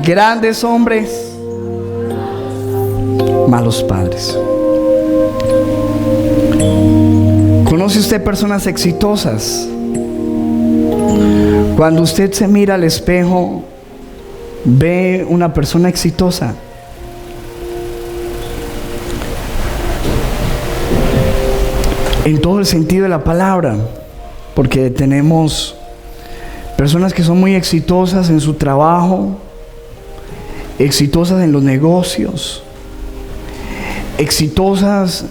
Grandes hombres, malos padres. ¿Conoce usted personas exitosas? Cuando usted se mira al espejo, ve una persona exitosa. En todo el sentido de la palabra, porque tenemos personas que son muy exitosas en su trabajo, exitosas en los negocios, exitosas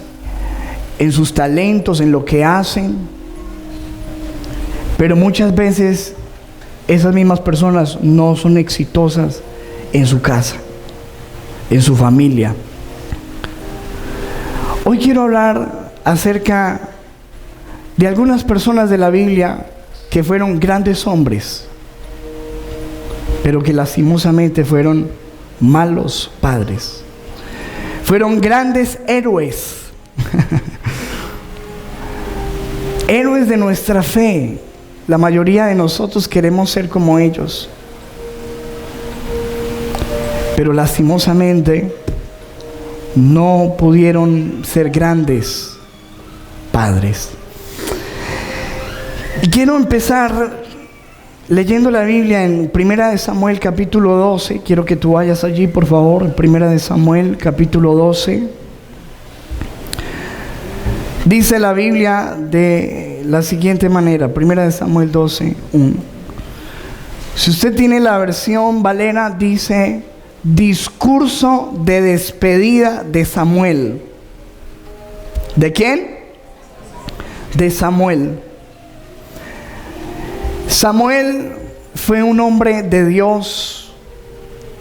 en sus talentos, en lo que hacen, pero muchas veces esas mismas personas no son exitosas en su casa, en su familia. Hoy quiero hablar acerca de algunas personas de la Biblia que fueron grandes hombres, pero que lastimosamente fueron malos padres. Fueron grandes héroes, héroes de nuestra fe. La mayoría de nosotros queremos ser como ellos, pero lastimosamente no pudieron ser grandes padres. Y quiero empezar leyendo la Biblia en 1 Samuel capítulo 12. Quiero que tú vayas allí, por favor. 1 Samuel capítulo 12. Dice la Biblia de la siguiente manera. 1 Samuel 12, 1. Si usted tiene la versión Valera, dice: discurso de despedida de Samuel. ¿De quién? De Samuel. Samuel fue un hombre de Dios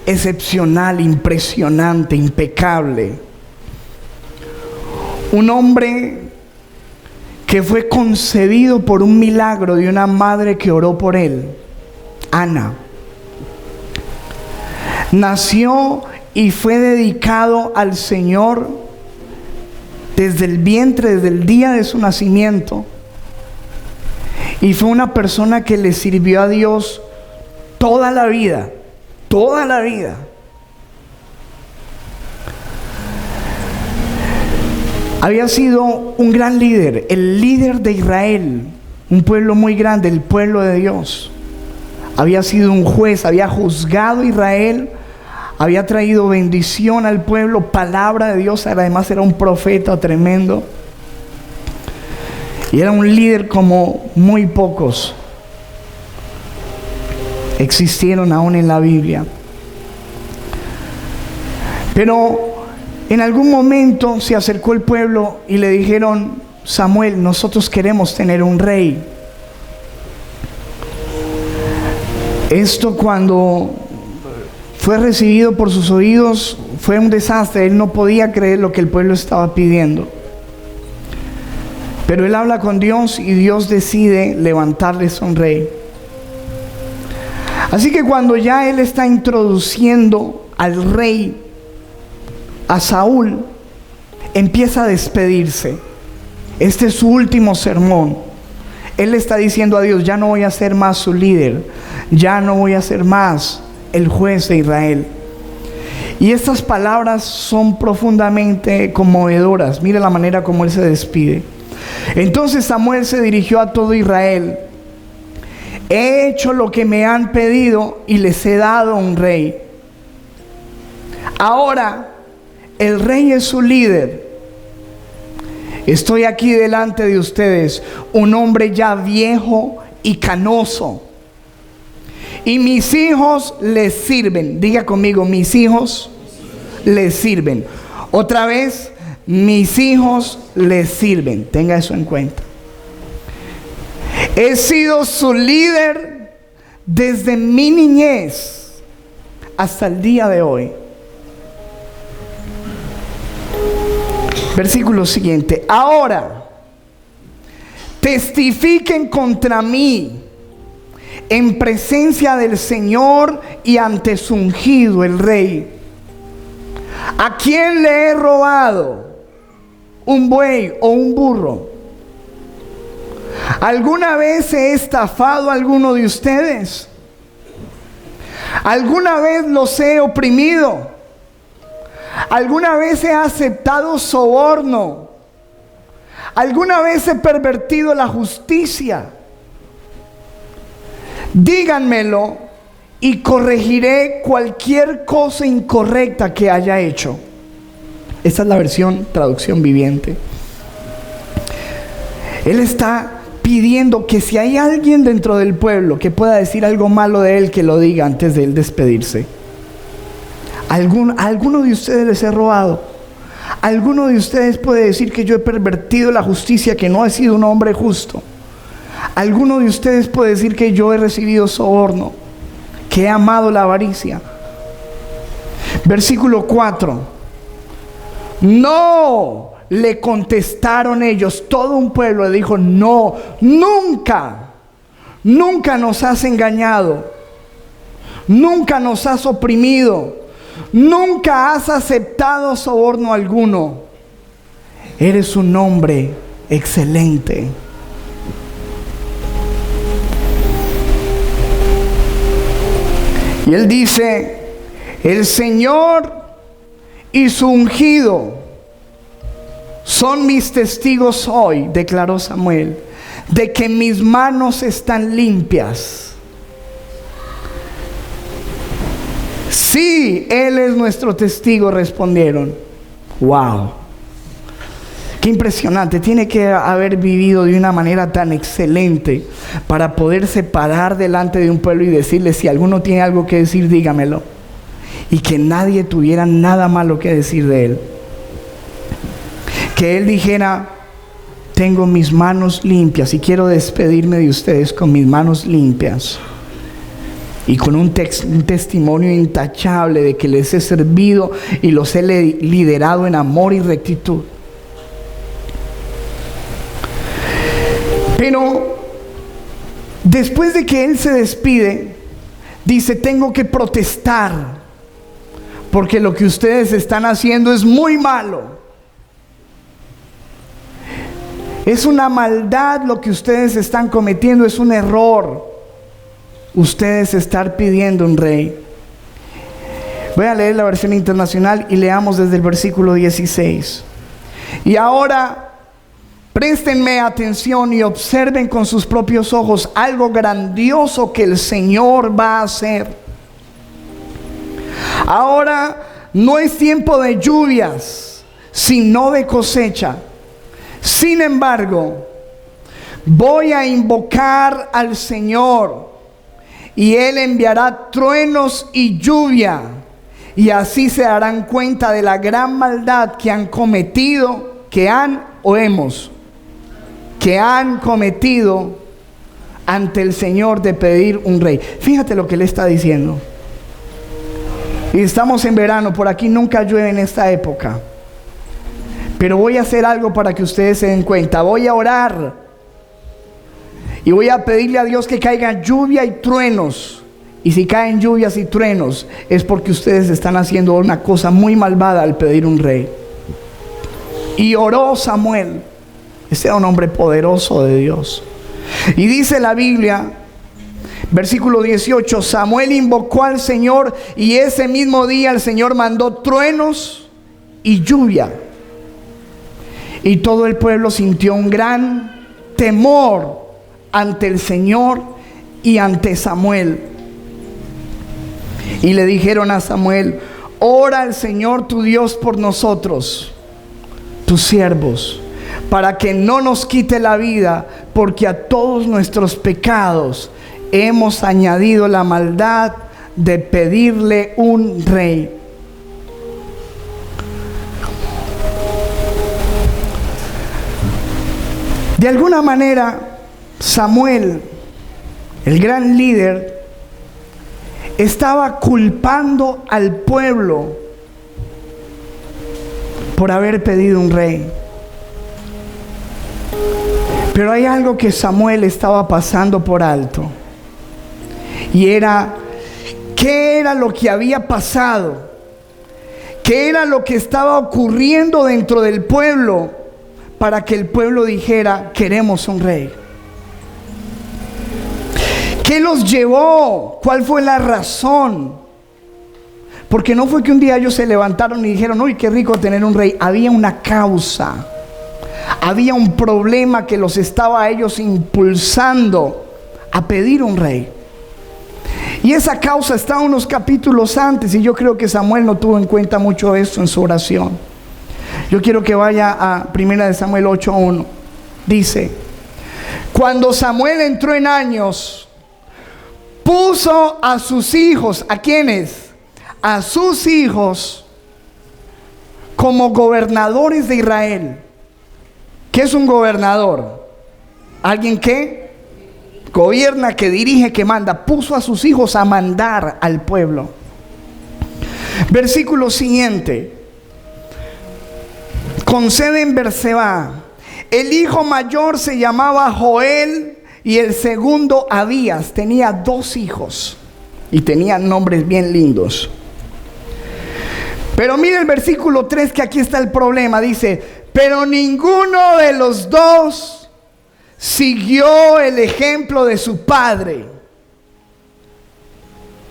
excepcional, impresionante, impecable. Un hombre que fue concebido por un milagro de una madre que oró por él, Ana. Nació y fue dedicado al Señor desde el vientre, desde el día de su nacimiento. Y fue una persona que le sirvió a Dios toda la vida, toda la vida. Había sido un gran líder, el líder de Israel, un pueblo muy grande, el pueblo de Dios. Había sido un juez, había juzgado a Israel, había traído bendición al pueblo, palabra de Dios. Además era un profeta tremendo. Y era un líder como muy pocos existieron aún en la Biblia. Pero en algún momento se acercó el pueblo y le dijeron: Samuel, nosotros queremos tener un rey. Esto, cuando fue recibido por sus oídos, fue un desastre. Él no podía creer lo que el pueblo estaba pidiendo. Pero él habla con Dios y Dios decide levantarles un rey. Así que cuando ya él está introduciendo al rey, a Saúl, empieza a despedirse. Este es su último sermón. Él le está diciendo a Dios: ya no voy a ser más su líder, ya no voy a ser más el juez de Israel. Y estas palabras son profundamente conmovedoras. Mira la manera como él se despide. Entonces Samuel se dirigió a todo Israel: he hecho lo que me han pedido y les he dado un rey. Ahora el rey es su líder. Estoy aquí delante de ustedes, un hombre ya viejo y canoso, y mis hijos les sirven. Diga conmigo: mis hijos les sirven. Otra vez: mis hijos les sirven. Tenga eso en cuenta. He sido su líder desde mi niñez hasta el día de hoy. Versículo siguiente: ahora testifiquen contra mí en presencia del Señor y ante su ungido, el rey. ¿A quién le he robado un buey o un burro? ¿Alguna vez he estafado a alguno de ustedes? ¿Alguna vez los he oprimido? ¿Alguna vez he aceptado soborno? ¿Alguna vez he pervertido la justicia? Díganmelo y corregiré cualquier cosa incorrecta que haya hecho. Esta es la versión traducción viviente. Él está pidiendo que si hay alguien dentro del pueblo que pueda decir algo malo de él, que lo diga antes de él despedirse. ¿Alguno de ustedes les he robado? ¿Alguno de ustedes puede decir que yo he pervertido la justicia, que no he sido un hombre justo? ¿Alguno de ustedes puede decir que yo he recibido soborno, que he amado la avaricia? Versículo 4. No, le contestaron ellos. Todo un pueblo le dijo: no, nunca nos has engañado, nunca nos has oprimido, nunca has aceptado soborno alguno. Eres un hombre excelente. Y él dice: el Señor y su ungido son mis testigos hoy, declaró Samuel, de que mis manos están limpias. Sí, Él es nuestro testigo, respondieron. Wow, qué impresionante. Tiene que haber vivido de una manera tan excelente para poderse parar delante de un pueblo y decirle: si alguno tiene algo que decir, dígamelo. Y que nadie tuviera nada malo que decir de él. Que él dijera: tengo mis manos limpias y quiero despedirme de ustedes con mis manos limpias. Y con un testimonio intachable de que les he servido y los he liderado en amor y rectitud. Pero después de que él se despide, dice: tengo que protestar, porque lo que ustedes están haciendo es muy malo. Es una maldad lo que ustedes están cometiendo, es un error. Ustedes están pidiendo un rey. Voy a leer la versión internacional y leamos desde el versículo 16. Y ahora préstenme atención y observen con sus propios ojos algo grandioso que el Señor va a hacer. Ahora no es tiempo de lluvias, sino de cosecha. Sin embargo, voy a invocar al Señor, y Él enviará truenos y lluvia, y así se darán cuenta de la gran maldad que han cometido, que han cometido ante el Señor de pedir un rey. Fíjate lo que Él está diciendo. Y estamos en verano, por aquí nunca llueve en esta época. Pero voy a hacer algo para que ustedes se den cuenta. Voy a orar y voy a pedirle a Dios que caiga lluvia y truenos. Y si caen lluvias y truenos, es porque ustedes están haciendo una cosa muy malvada al pedir un rey. Y oró Samuel. Este era un hombre poderoso de Dios. Y dice la Biblia, versículo 18: Samuel invocó al Señor, y ese mismo día el Señor mandó truenos y lluvia. Y todo el pueblo sintió un gran temor ante el Señor y ante Samuel. Y le dijeron a Samuel: ora al Señor tu Dios por nosotros, tus siervos, para que no nos quite la vida, porque a todos nuestros pecados hemos añadido la maldad de pedirle un rey. De alguna manera, Samuel, el gran líder, estaba culpando al pueblo por haber pedido un rey. Pero hay algo que Samuel estaba pasando por alto, y era: ¿qué era lo que había pasado? ¿Qué era lo que estaba ocurriendo dentro del pueblo para que el pueblo dijera: queremos un rey? ¿Qué los llevó? ¿Cuál fue la razón? Porque no fue que un día ellos se levantaron y dijeron, uy, qué rico tener un rey. Había una causa. Había un problema que los estaba a ellos impulsando a pedir un rey. Y esa causa está unos capítulos antes, y yo creo que Samuel no tuvo en cuenta mucho esto en su oración. Yo quiero que vaya a 1 Samuel 8:1. Dice: cuando Samuel entró en años, puso a sus hijos, ¿a quiénes? A sus hijos como gobernadores de Israel. ¿Qué es un gobernador? Alguien que gobierna, que dirige, que manda. Puso a sus hijos a mandar al pueblo. Versículo siguiente. Con sede en Berseba. El hijo mayor se llamaba Joel y el segundo Abías. Tenía 2 hijos y tenían nombres bien lindos. Pero mire el versículo 3, que aquí está el problema. Dice: pero ninguno de los 2 siguió el ejemplo de su padre.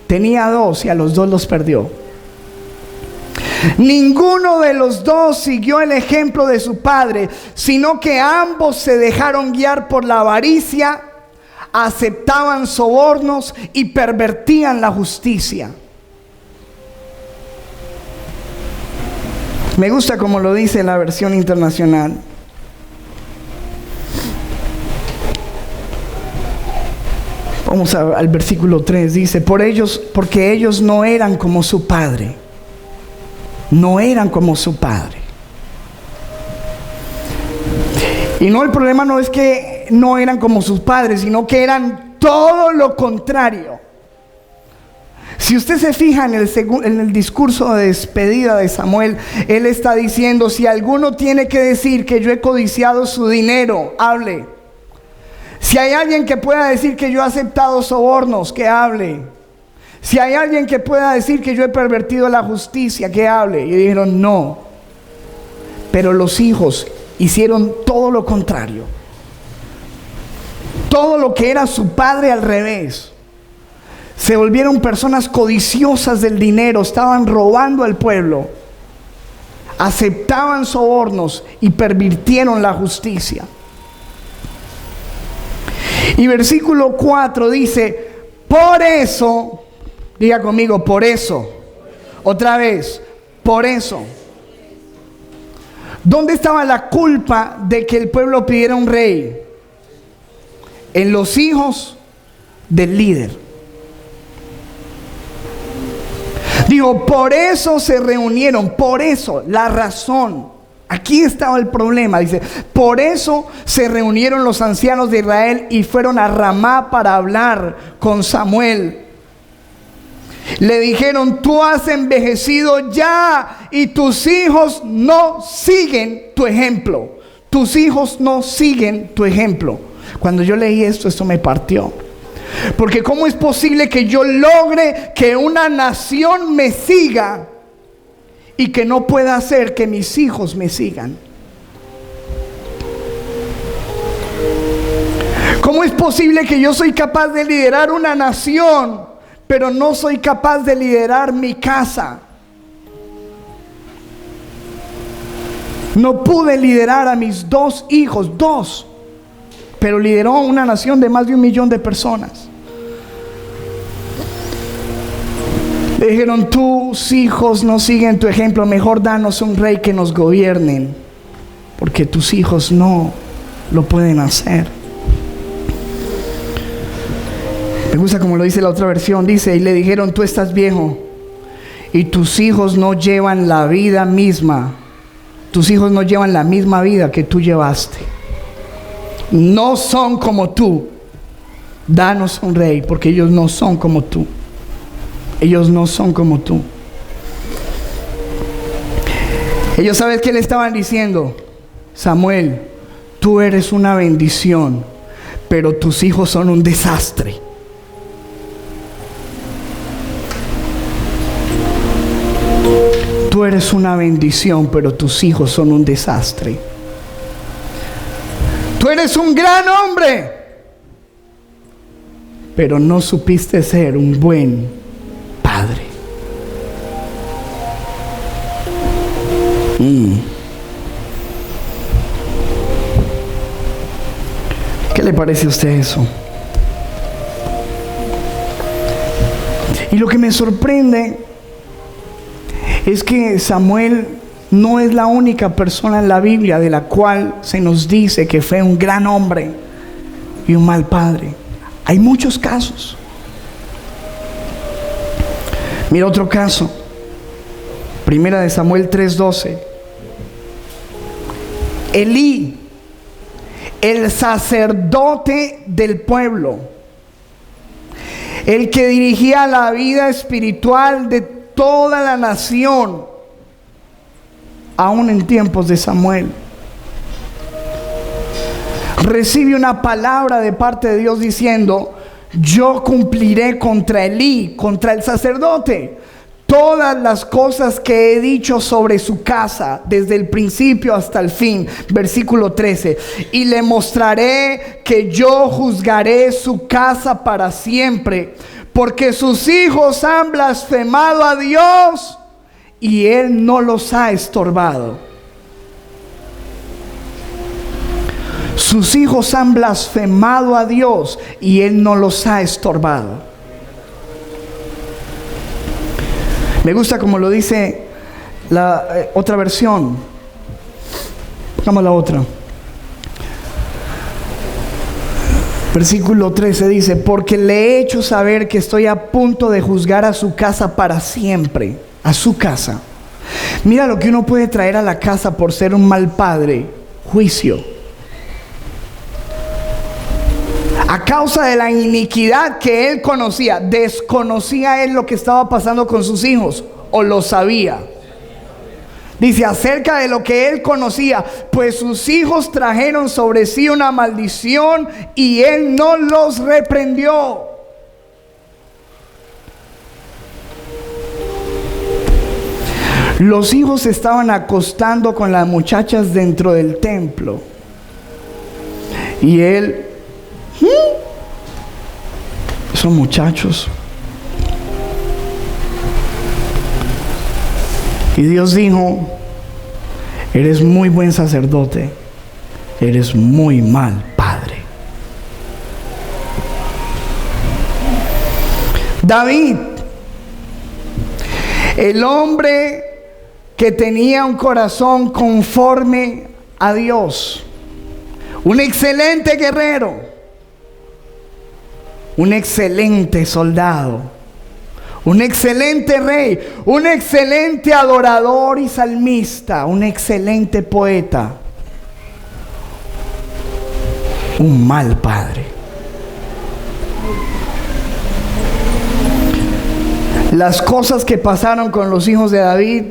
Tenía 2 y a los 2 los perdió. Ninguno de los 2 siguió el ejemplo de su padre, sino que ambos se dejaron guiar por la avaricia, aceptaban sobornos y pervertían la justicia. Me gusta como lo dice la versión internacional. Vamos al versículo 3, dice: porque ellos no eran como su padre. No eran como su padre. Y no, el problema no es que no eran como sus padres, sino que eran todo lo contrario. Si usted se fija en el discurso de despedida de Samuel, él está diciendo: si alguno tiene que decir que yo he codiciado su dinero, hable. Si hay alguien que pueda decir que yo he aceptado sobornos, que hable. Si hay alguien que pueda decir que yo he pervertido la justicia, que hable. Y dijeron no. Pero los hijos hicieron todo lo contrario. Todo lo que era su padre al revés. Se volvieron personas codiciosas del dinero, estaban robando al pueblo. Aceptaban sobornos y pervirtieron la justicia. Y versículo 4 dice: por eso, diga conmigo, por eso. Otra vez, por eso. ¿Dónde estaba la culpa de que el pueblo pidiera un rey? En los hijos del líder. Digo, por eso se reunieron, por eso, la razón. Aquí estaba el problema, dice: por eso se reunieron los ancianos de Israel y fueron a Ramá para hablar con Samuel. Le dijeron: tú has envejecido ya y tus hijos no siguen tu ejemplo. Tus hijos no siguen tu ejemplo. Cuando yo leí esto me partió. Porque ¿cómo es posible que yo logre que una nación me siga y que no pueda hacer que mis hijos me sigan? ¿Cómo es posible que yo soy capaz de liderar una nación, pero no soy capaz de liderar mi casa? No pude liderar a mis 2 hijos, 2, pero lideró una nación de más de 1 millón de personas. Le dijeron: tus hijos no siguen tu ejemplo, mejor danos un rey que nos gobierne, porque tus hijos no lo pueden hacer. Me gusta como lo dice la otra versión, dice: y le dijeron: tú estás viejo y tus hijos no llevan la vida misma. Tus hijos no llevan la misma vida que tú llevaste. No son como tú. Danos un rey, porque ellos no son como tú. Ellos no son como tú. Ellos, ¿sabes qué le estaban diciendo? Samuel, tú eres una bendición, pero tus hijos son un desastre. Tú eres una bendición, pero tus hijos son un desastre. Tú eres un gran hombre, pero no supiste ser un buen padre. ¿Qué le parece a usted eso? Y lo que me sorprende es que Samuel no es la única persona en la Biblia de la cual se nos dice que fue un gran hombre y un mal padre. Hay muchos casos. Mira otro caso. Primera de Samuel 3:12. Elí, el sacerdote del pueblo, el que dirigía la vida espiritual de toda la nación, aún en tiempos de Samuel, recibe una palabra de parte de Dios diciendo: yo cumpliré contra Elí, contra el sacerdote, todas las cosas que he dicho sobre su casa, desde el principio hasta el fin. Versículo 13. Y le mostraré que yo juzgaré su casa para siempre, porque sus hijos han blasfemado a Dios y Él no los ha estorbado. Sus hijos han blasfemado a Dios y Él no los ha estorbado. Me gusta como lo dice la otra versión. Pongamos la otra. Versículo 13 dice: porque le he hecho saber que estoy a punto de juzgar a su casa para siempre. A su casa. Mira lo que uno puede traer a la casa por ser un mal padre: juicio. A causa de la iniquidad que él conocía. ¿Desconocía él lo que estaba pasando con sus hijos o lo sabía? Dice acerca de lo que él conocía: pues sus hijos trajeron sobre sí una maldición y él no los reprendió. Los hijos se estaban acostando con las muchachas dentro del templo y él, esos muchachos. Y Dios dijo: eres muy buen sacerdote, eres muy mal padre. David, el hombre que tenía un corazón conforme a Dios, un excelente guerrero, un excelente soldado, un excelente rey, un excelente adorador y salmista, un excelente poeta, un mal padre. Las cosas que pasaron con los hijos de David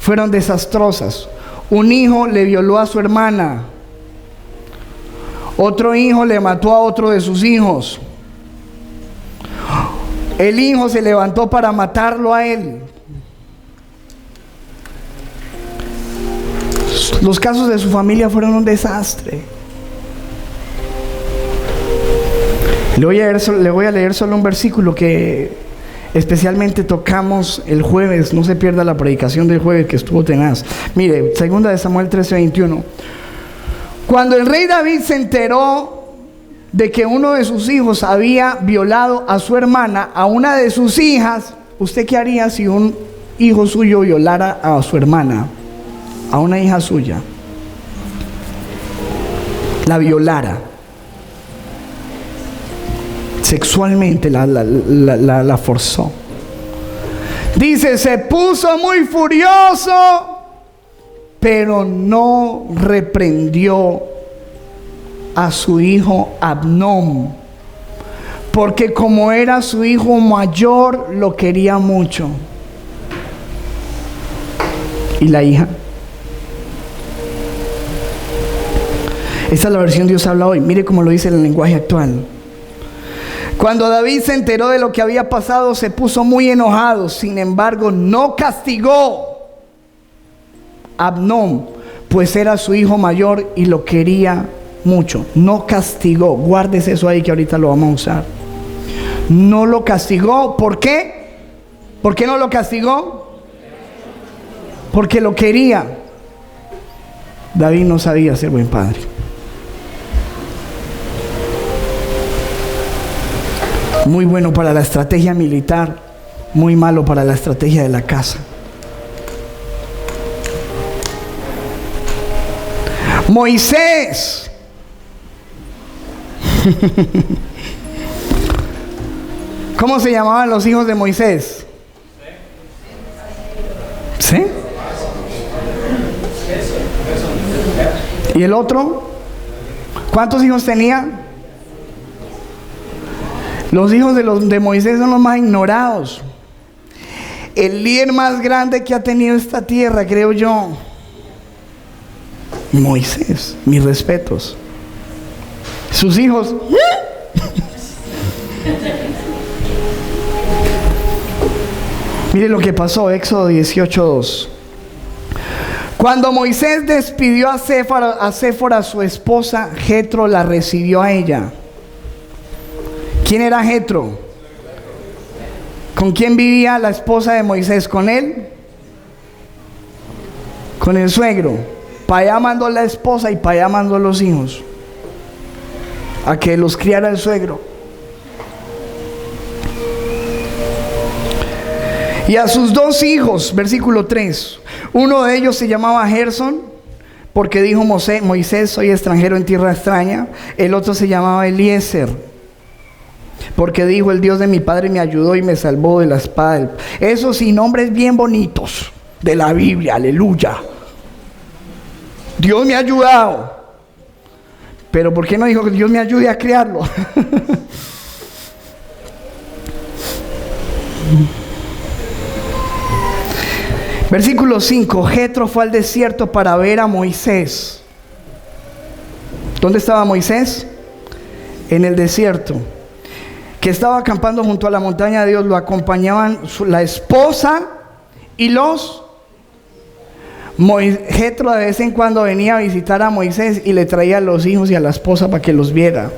fueron desastrosas. Un hijo le violó a su hermana. Otro hijo le mató a otro de sus hijos. El hijo se levantó para matarlo a él. Los casos de su familia fueron un desastre. Le voy a leer solo un versículo que especialmente tocamos el jueves. No se pierda la predicación del jueves, que estuvo tenaz. Mire, segunda de Samuel 13:21. Cuando el rey David se enteró de que uno de sus hijos había violado a su hermana, a una de sus hijas, ¿usted qué haría si un hijo suyo violara a su hermana, a una hija suya? La violara sexualmente, la forzó. Dice: se puso muy furioso, pero no reprendió a su hijo Abnón, porque como era su hijo mayor, lo quería mucho. ¿Y la hija? Esa es la versión Dios habla hoy. Mire cómo lo dice en el lenguaje actual. Cuando David se enteró de lo que había pasado, se puso muy enojado. Sin embargo, no castigó a Abnón, pues era su hijo mayor y lo quería mucho. No castigó. Guárdese eso ahí, que ahorita lo vamos a usar. No lo castigó. ¿Por qué? ¿Por qué no lo castigó? Porque lo quería. David no sabía ser buen padre. Muy bueno para la estrategia militar, muy malo para la estrategia de la casa. Moisés. ¿Cómo se llamaban los hijos de Moisés? ¿Sí? ¿Y el otro? ¿Cuántos hijos tenía? Los hijos de Moisés son los más ignorados. El líder más grande que ha tenido esta tierra, creo yo, Moisés. Mis respetos. Sus hijos. Mire lo que pasó, Éxodo 18:2. Cuando Moisés despidió a Séfora, su esposa, Jetro la recibió a ella. ¿Quién era Jetro? ¿Con quién vivía la esposa de Moisés? ¿Con él? Con el suegro. Para allá mandó la esposa y para allá mandó los hijos, a que los criara el suegro. Y a sus 2 hijos, versículo 3. Uno de ellos se llamaba Gersón, porque dijo Moisés, soy extranjero en tierra extraña. El otro se llamaba Eliezer, porque dijo, el Dios de mi padre me ayudó y me salvó de la espada. Esos sí, nombres bien bonitos de la Biblia, aleluya. Dios me ha ayudado. Pero ¿por qué no dijo que Dios me ayude a criarlo? Versículo 5. Jetro fue al desierto para ver a Moisés. ¿Dónde estaba Moisés? En el desierto. Que estaba acampando junto a la montaña de Dios. Lo acompañaban la esposa y los... Jetro de vez en cuando venía a visitar a Moisés y le traía a los hijos y a la esposa para que los viera.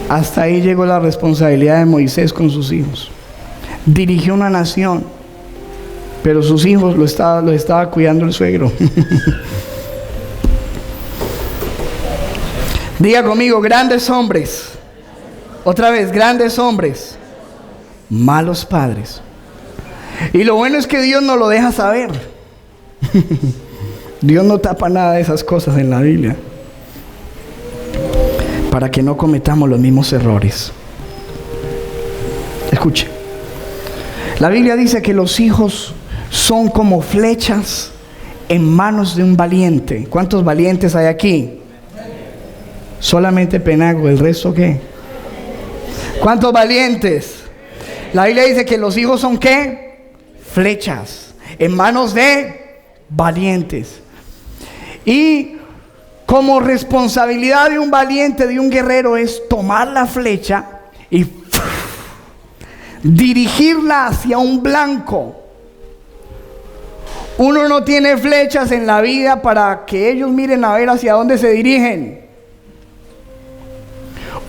Hasta ahí llegó la responsabilidad de Moisés con sus hijos. Dirigió una nación, pero sus hijos lo estaba cuidando el suegro. Diga conmigo, grandes hombres. Otra vez, grandes hombres, malos padres. Y lo bueno es que Dios nos lo deja saber. Dios no tapa nada de esas cosas en la Biblia, para que no cometamos los mismos errores. Escuche. La Biblia dice que los hijos son como flechas en manos de un valiente. ¿Cuántos valientes hay aquí? Solamente Penago, ¿el resto qué? ¿Cuántos valientes? La Biblia dice que los hijos son ¿qué? Flechas en manos de valientes. Y como responsabilidad de un valiente, de un guerrero, es tomar la flecha y dirigirla hacia un blanco. Uno no tiene flechas en la vida para que ellos miren a ver hacia dónde se dirigen.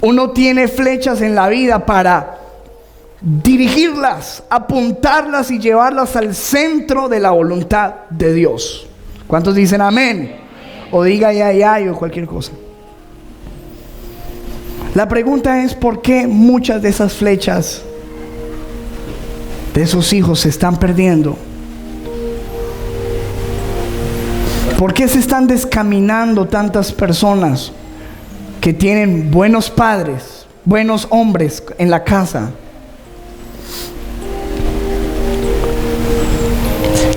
Uno tiene flechas en la vida para dirigirlas, apuntarlas y llevarlas al centro de la voluntad de Dios. ¿Cuántos dicen amén? O diga ay o cualquier cosa. La pregunta es, ¿por qué muchas de esas flechas de esos hijos se están perdiendo? ¿Por qué se están descaminando tantas personas que tienen buenos padres, buenos hombres en la casa?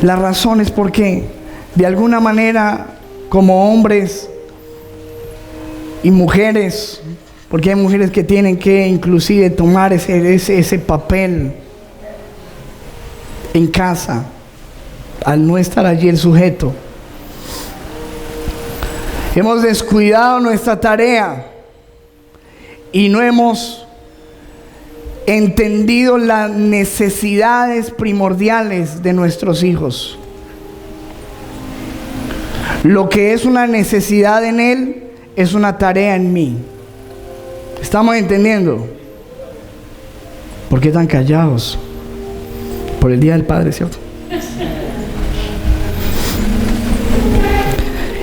La razón es porque de alguna manera, como hombres y mujeres, porque hay mujeres que tienen que inclusive tomar ese papel en casa, al no estar allí el sujeto, hemos descuidado nuestra tarea y no hemos entendido las necesidades primordiales de nuestros hijos. Lo que es una necesidad en él es una tarea en mí. ¿Estamos entendiendo? ¿Por qué tan callados? Por el Día del Padre, ¿cierto?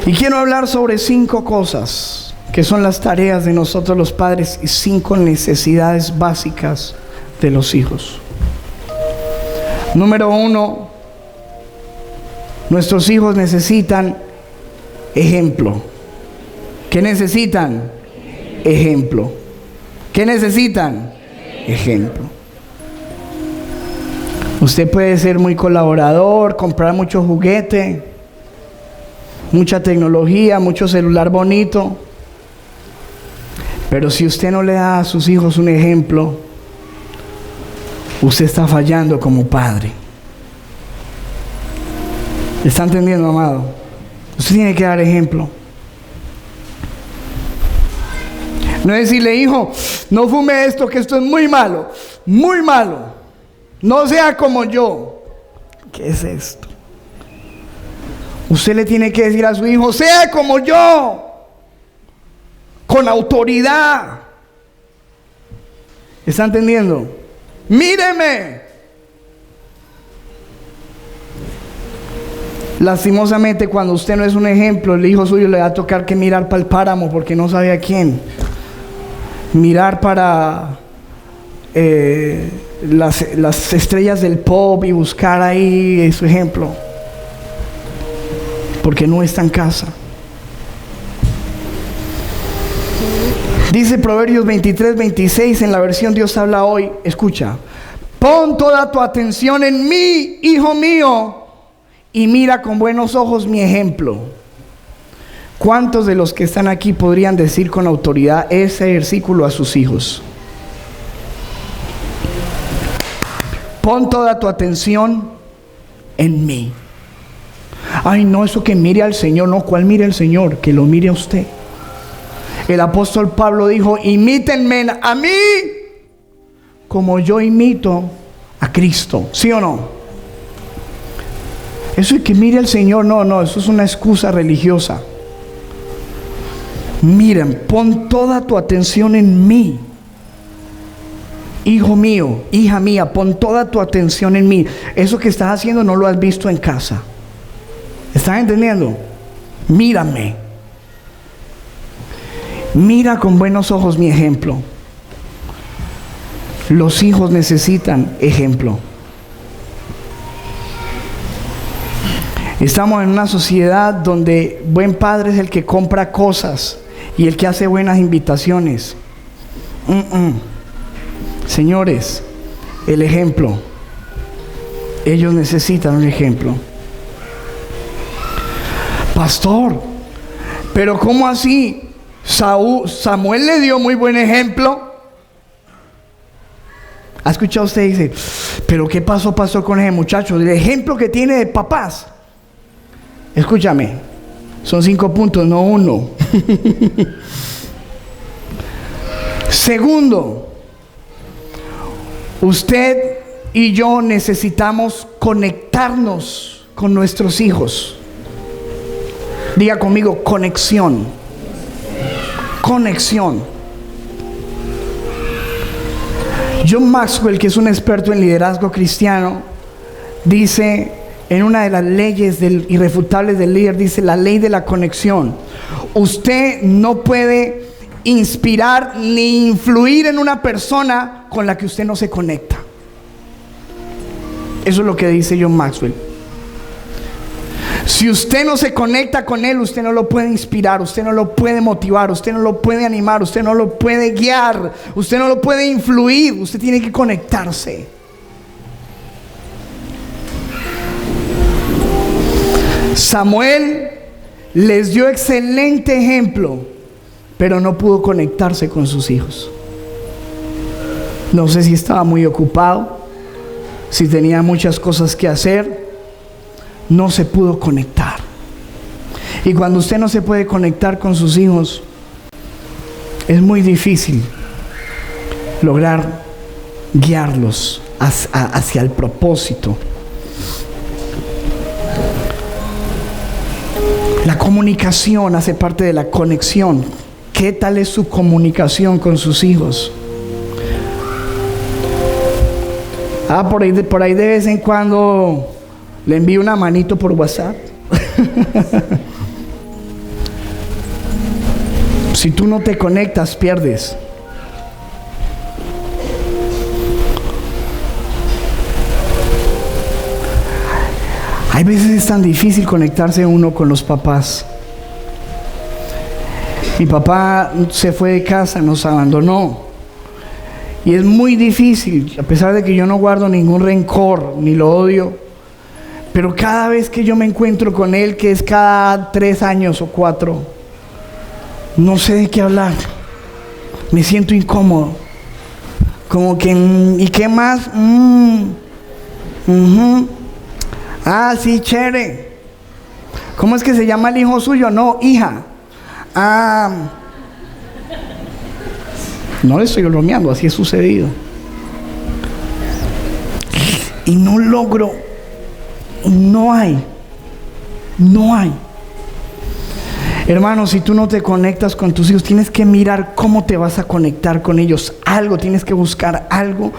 Y quiero hablar sobre 5 cosas que son las tareas de nosotros los padres y 5 necesidades básicas de los hijos. Número 1, nuestros hijos necesitan ejemplo. ¿Qué necesitan? Ejemplo. ¿Qué necesitan? Ejemplo. Usted puede ser muy colaborador, comprar mucho juguete, mucha tecnología, mucho celular bonito, pero si usted no le da a sus hijos un ejemplo, usted está fallando como padre. ¿Está entendiendo, amado? Usted tiene que dar ejemplo. No es decirle, hijo, no fume esto, que esto es muy malo, muy malo. No sea como yo. ¿Qué es esto? Usted le tiene que decir a su hijo, sea como yo, con autoridad. ¿Está entendiendo? Míreme. Lastimosamente, cuando usted no es un ejemplo, el hijo suyo le va a tocar que mirar para el páramo porque no sabe a quién. Mirar para las estrellas del pop y buscar ahí su ejemplo, porque no está en casa. Dice Proverbios 23:26 en la versión Dios habla hoy. Escucha: pon toda tu atención en mí, hijo mío, y mira con buenos ojos mi ejemplo. ¿Cuántos de los que están aquí podrían decir con autoridad ese versículo a sus hijos? Pon toda tu atención en mí. Ay, no, eso que mire al Señor. No, ¿cuál mire al Señor? Que lo mire a usted. El apóstol Pablo dijo, imítenme a mí como yo imito a Cristo. ¿Sí o no? Eso de que mire al Señor, no, eso es una excusa religiosa. Miren, pon toda tu atención en mí. Hijo mío, hija mía, pon toda tu atención en mí. Eso que estás haciendo no lo has visto en casa. ¿Estás entendiendo? Mírame. Mira con buenos ojos mi ejemplo. Los hijos necesitan ejemplo. Estamos en una sociedad donde buen padre es el que compra cosas y el que hace buenas invitaciones. Señores, el ejemplo. Ellos necesitan un ejemplo. Pastor, pero ¿cómo así? Samuel le dio muy buen ejemplo. ¿Ha escuchado usted? Dice, pero ¿qué pasó, pastor, con ese muchacho? El ejemplo que tiene de papás. Escúchame, son 5 puntos, no 1. Segundo, usted y yo necesitamos conectarnos con nuestros hijos. Diga conmigo, conexión. Conexión. John Maxwell, que es un experto en liderazgo cristiano, dice en una de las leyes irrefutables del líder, dice la ley de la conexión. Usted no puede inspirar ni influir en una persona con la que usted no se conecta. Eso es lo que dice John Maxwell. Si usted no se conecta con él, usted no lo puede inspirar, usted no lo puede motivar, usted no lo puede animar, usted no lo puede guiar, usted no lo puede influir, usted tiene que conectarse. Samuel les dio excelente ejemplo, pero no pudo conectarse con sus hijos. No sé si estaba muy ocupado, si tenía muchas cosas que hacer. No se pudo conectar. Y cuando usted no se puede conectar con sus hijos, es muy difícil lograr guiarlos hacia el propósito. La comunicación hace parte de la conexión. ¿Qué tal es su comunicación con sus hijos? Por ahí de vez en cuando le envío una manito por WhatsApp. Si tú no te conectas, pierdes. Hay veces es tan difícil conectarse uno con los papás. Mi papá se fue de casa, nos abandonó. Y es muy difícil, a pesar de que yo no guardo ningún rencor, ni lo odio. Pero cada vez que yo me encuentro con él, que es cada 3 años o 4, no sé de qué hablar. Me siento incómodo. Como que, ¿y qué más? Ah, sí, chévere. ¿Cómo es que se llama el hijo suyo? No, hija. Ah, no le estoy bromeando, así ha sucedido. Y no logro, no hay. Hermano, si tú no te conectas con tus hijos, tienes que mirar cómo te vas a conectar con ellos. Tienes que buscar algo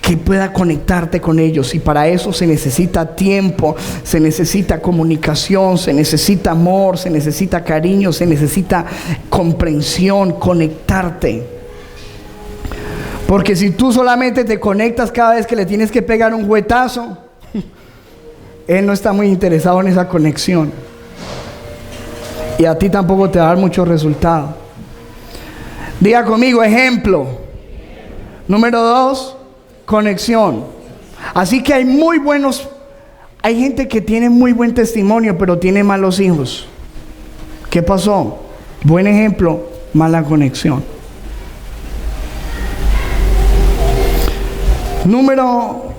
que pueda conectarte con ellos, y para eso se necesita tiempo, se necesita comunicación, se necesita amor, se necesita cariño, se necesita comprensión, conectarte. Porque si tú solamente te conectas cada vez que le tienes que pegar un juetazo, él no está muy interesado en esa conexión, y a ti tampoco te va a dar mucho resultado. Diga conmigo, ejemplo. Número 2, conexión. Así que hay gente que tiene muy buen testimonio, pero tiene malos hijos. ¿Qué pasó? Buen ejemplo, mala conexión. Número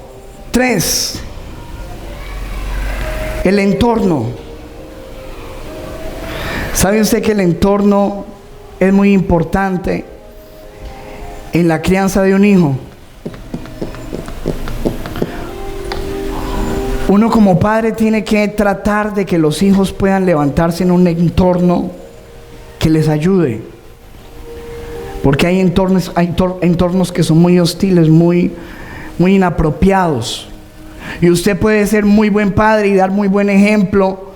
3, el entorno. ¿Sabe usted que el entorno es muy importante en la crianza de un hijo? Uno como padre tiene que tratar de que los hijos puedan levantarse en un entorno que les ayude. Porque hay entornos que son muy hostiles, muy inapropiados. Y usted puede ser muy buen padre y dar muy buen ejemplo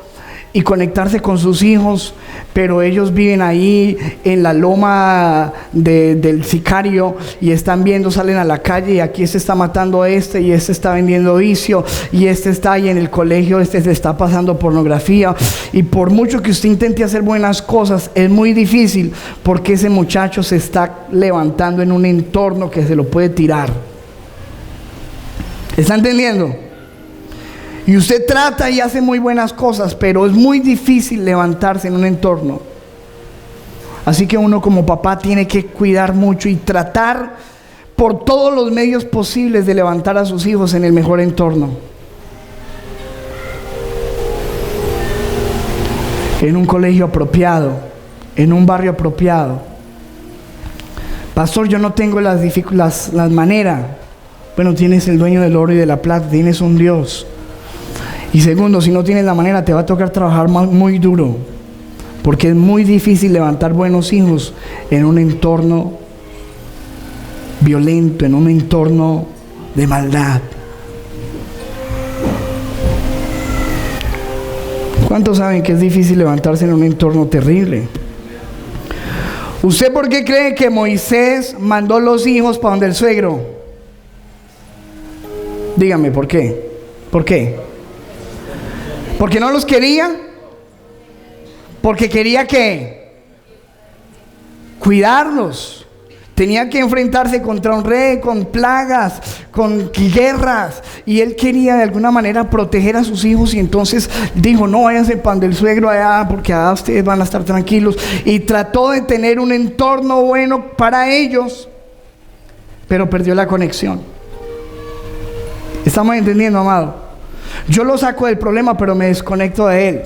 y conectarse con sus hijos, pero ellos viven ahí en la loma del sicario y están viendo, salen a la calle y aquí se está matando a este, y este está vendiendo vicio, y este está ahí en el colegio, este se está pasando pornografía. Y por mucho que usted intente hacer buenas cosas, es muy difícil, porque ese muchacho se está levantando en un entorno que se lo puede tirar. ¿Está entendiendo? Y usted trata y hace muy buenas cosas, pero es muy difícil levantarse en un entorno. Así que uno como papá tiene que cuidar mucho y tratar por todos los medios posibles de levantar a sus hijos en el mejor entorno. En un colegio apropiado, en un barrio apropiado. Pastor, yo no tengo las maneras. Bueno, tienes el dueño del oro y de la plata, tienes un Dios. Y segundo, si no tienes la manera, te va a tocar trabajar muy duro, porque es muy difícil levantar buenos hijos en un entorno violento, en un entorno de maldad. ¿Cuántos saben que es difícil levantarse en un entorno terrible? ¿Usted por qué cree que Moisés mandó los hijos para donde el suegro? Dígame, ¿por qué? ¿Por qué? ¿Porque no los quería? Porque quería que cuidarlos. Tenía que enfrentarse contra un rey, con plagas, con guerras, y él quería de alguna manera proteger a sus hijos, y entonces dijo: no, váyanse pan del suegro allá, porque allá ustedes van a estar tranquilos. Y trató de tener un entorno bueno para ellos, pero perdió la conexión. ¿Estamos entendiendo, amado? Yo lo saco del problema, pero me desconecto de él.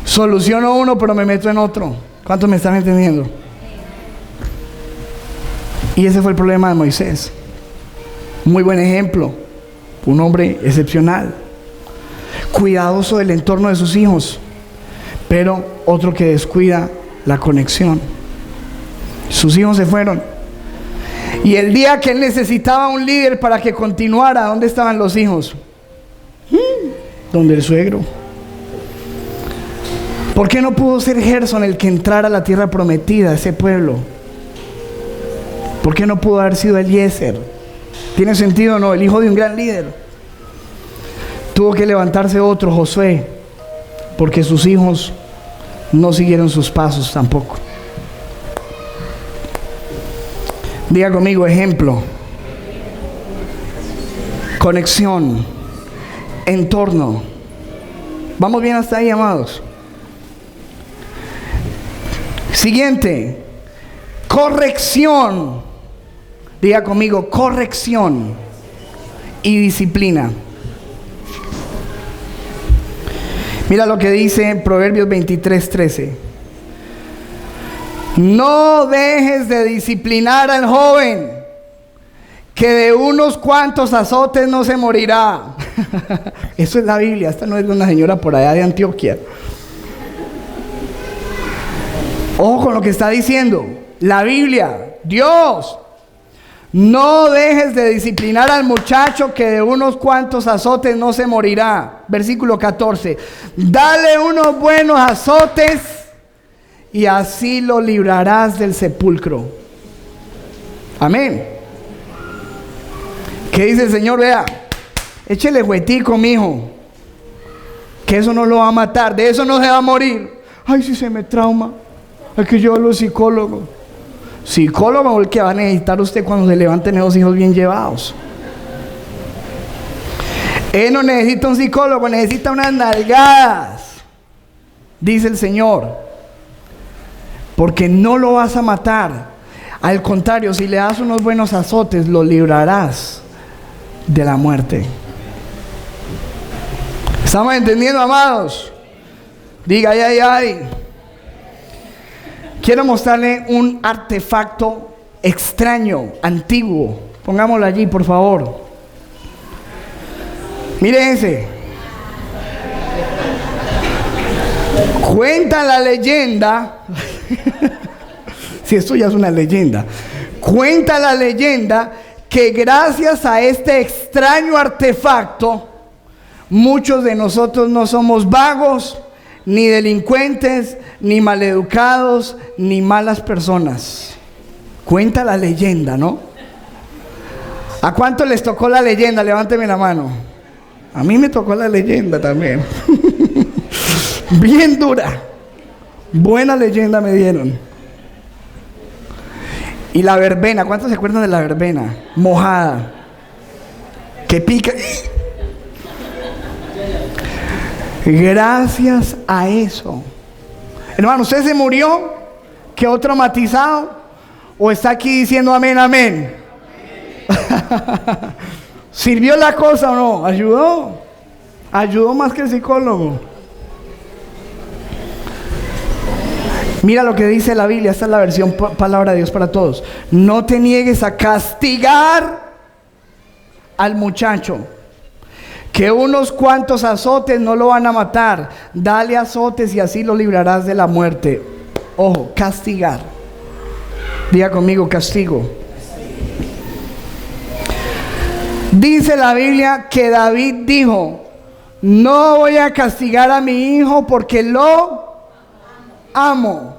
Soluciono uno, pero me meto en otro. ¿Cuántos me están entendiendo? Y ese fue el problema de Moisés. Muy buen ejemplo, un hombre excepcional, cuidadoso del entorno de sus hijos, pero otro que descuida la conexión. Sus hijos se fueron. Y el día que él necesitaba un líder para que continuara, ¿dónde estaban los hijos? Donde el suegro. ¿Por qué no pudo ser Gerson el que entrara a la tierra prometida, ese pueblo? ¿Por qué no pudo haber sido Eliezer? ¿Tiene sentido o no? El hijo de un gran líder. Tuvo que levantarse otro, Josué, porque sus hijos no siguieron sus pasos tampoco. Diga conmigo, ejemplo, conexión, entorno. ¿Vamos bien hasta ahí, amados? Siguiente, corrección. Diga conmigo, corrección y disciplina. Mira lo que dice Proverbios 23:13. No dejes de disciplinar al joven, que de unos cuantos azotes no se morirá. Eso es la Biblia, esta no es de una señora por allá de Antioquia. Ojo con lo que está diciendo la Biblia, Dios. No dejes de disciplinar al muchacho, que de unos cuantos azotes no se morirá. Versículo 14. Dale unos buenos azotes y así lo librarás del sepulcro. Amén. ¿Qué dice el Señor? Vea, échele juetico, mijo, que eso no lo va a matar, de eso no se va a morir. Ay, si se me trauma, hay que llevarlo al psicólogo. Psicólogo el que va a necesitar usted cuando se levanten esos hijos bien llevados. Él no necesita un psicólogo, necesita unas nalgadas, dice el Señor, porque no lo vas a matar. Al contrario, si le das unos buenos azotes, lo librarás de la muerte. ¿Estamos entendiendo, amados? Diga, ay, ay, ay. Quiero mostrarle un artefacto extraño, antiguo. Pongámoslo allí, por favor. Mire ese. Cuenta la leyenda. Si esto ya es una leyenda. Cuenta la leyenda que gracias a este extraño artefacto, muchos de nosotros no somos vagos, ni delincuentes, ni maleducados, ni malas personas. Cuenta la leyenda, ¿no? ¿A cuánto les tocó la leyenda? Levánteme la mano. A mí me tocó la leyenda también. Bien dura. Buena leyenda me dieron. Y la verbena, ¿cuántos se acuerdan de la verbena? Mojada, que pica. Gracias a eso, hermano, ¿usted se murió? ¿Quedó traumatizado? ¿O está aquí diciendo amén, amén? ¿Sirvió la cosa o no? ¿Ayudó? ¿Ayudó más que el psicólogo? Mira lo que dice la Biblia, esta es la versión Palabra de Dios para Todos. No te niegues a castigar al muchacho, que unos cuantos azotes no lo van a matar. Dale azotes y así lo librarás de la muerte. Ojo, castigar. Diga conmigo, castigo. Dice la Biblia que David dijo: no voy a castigar a mi hijo porque lo amo.